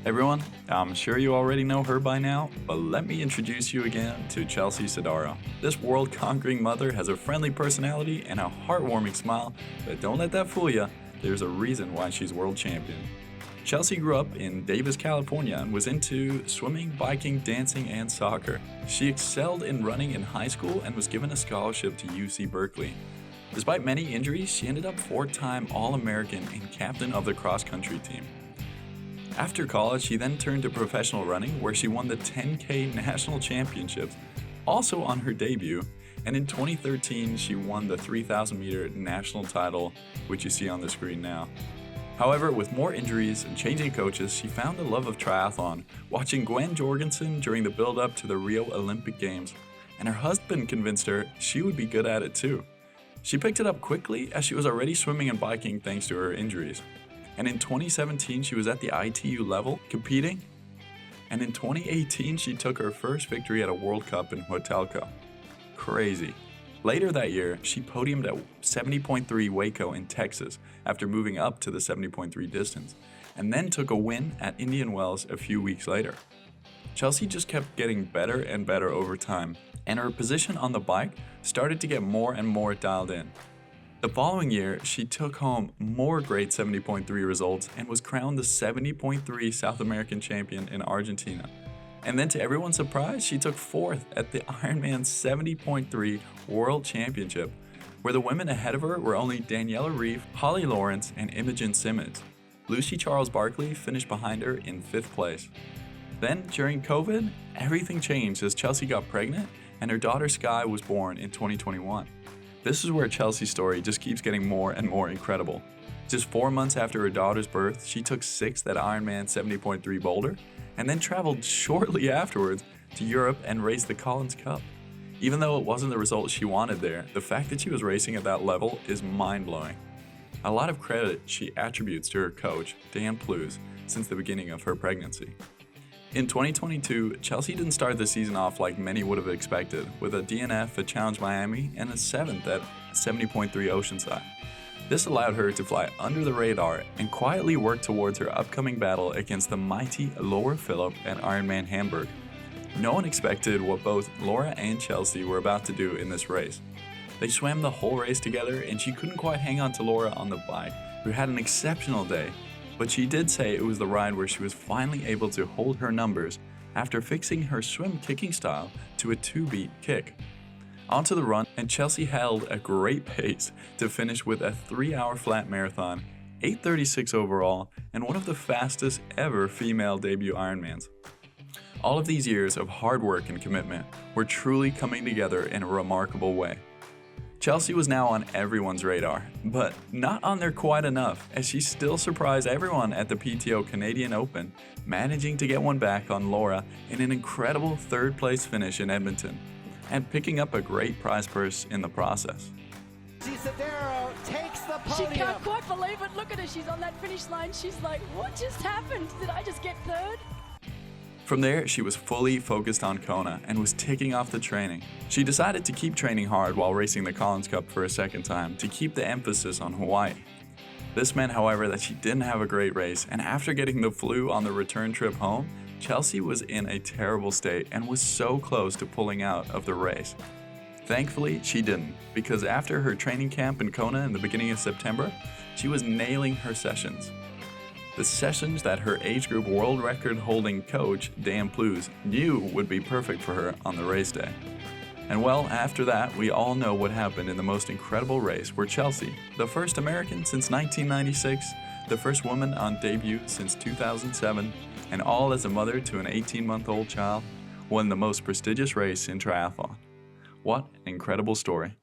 Everyone, I'm sure you already know her by now, but let me introduce you again to Chelsea Sodaro. This world-conquering mother has a friendly personality and a heartwarming smile, but don't let that fool you. There's a reason why she's world champion. Chelsea grew up in Davis, California and was into swimming, biking, dancing, and soccer. She excelled in running in high school and was given a scholarship to UC Berkeley. Despite many injuries, she ended up 4-time All-American and captain of the cross-country team. After college, she then turned to professional running, where she won the 10K National Championships, also on her debut, and in 2013 she won the 3,000 meter national title, which you see on the screen now. However, with more injuries and changing coaches, she found the love of triathlon, watching Gwen Jorgensen during the build-up to the Rio Olympic Games, and her husband convinced her she would be good at it too. She picked it up quickly as she was already swimming and biking thanks to her injuries. And in 2017, she was at the ITU level competing. And in 2018, she took her first victory at a World Cup in Huatelco. Crazy. Later that year, she podiumed at 70.3 Waco in Texas after moving up to the 70.3 distance, and then took a win at Indian Wells a few weeks later. Chelsea just kept getting better and better over time, and her position on the bike started to get more and more dialed in. The following year, she took home more great 70.3 results and was crowned the 70.3 South American champion in Argentina. And then to everyone's surprise, she took 4th at the Ironman 70.3 World Championship, where the women ahead of her were only Daniela Reeve, Holly Lawrence, and Imogen Simmons. Lucy Charles Barkley finished behind her in 5th place. Then, during COVID, everything changed as Chelsea got pregnant and her daughter Sky was born in 2021. This is where Chelsea's story just keeps getting more and more incredible. Just 4 months after her daughter's birth, she took 6th at Ironman 70.3 Boulder, and then traveled shortly afterwards to Europe and raced the Collins Cup. Even though it wasn't the result she wanted there, the fact that she was racing at that level is mind-blowing. A lot of credit she attributes to her coach, Dan Plews, since the beginning of her pregnancy. In 2022, Chelsea didn't start the season off like many would have expected, with a DNF at Challenge Miami and a 7th at 70.3 Oceanside. This allowed her to fly under the radar and quietly work towards her upcoming battle against the mighty Laura Philipp at Ironman Hamburg. No one expected what both Laura and Chelsea were about to do in this race. They swam the whole race together, and she couldn't quite hang on to Laura on the bike, who had an exceptional day. But she did say it was the ride where she was finally able to hold her numbers after fixing her swim kicking style to a 2-beat kick. Onto the run, and Chelsea held a great pace to finish with a 3-hour flat marathon, 8:36 overall, and one of the fastest ever female debut Ironmans. All of these years of hard work and commitment were truly coming together in a remarkable way. Chelsea was now on everyone's radar, but not on there quite enough, as she still surprised everyone at the PTO Canadian Open, managing to get one back on Laura in an incredible 3rd place finish in Edmonton, and picking up a great prize purse in the process. Sodaro takes the podium. She can't quite believe it. Look at her, she's on that finish line. She's like, what just happened? Did I just get 3rd? From there, she was fully focused on Kona and was ticking off the training. She decided to keep training hard while racing the Collins Cup for a second time to keep the emphasis on Hawaii. This meant, however, that she didn't have a great race, and after getting the flu on the return trip home, Chelsea was in a terrible state and was so close to pulling out of the race. Thankfully, she didn't, because after her training camp in Kona in the beginning of September, she was nailing her sessions. The sessions that her age group world record holding coach, Dan Plews, knew would be perfect for her on the race day. And well, after that, we all know what happened in the most incredible race where Chelsea, the first American since 1996, the first woman on debut since 2007, and all as a mother to an 18-month-old child, won the most prestigious race in triathlon. What an incredible story.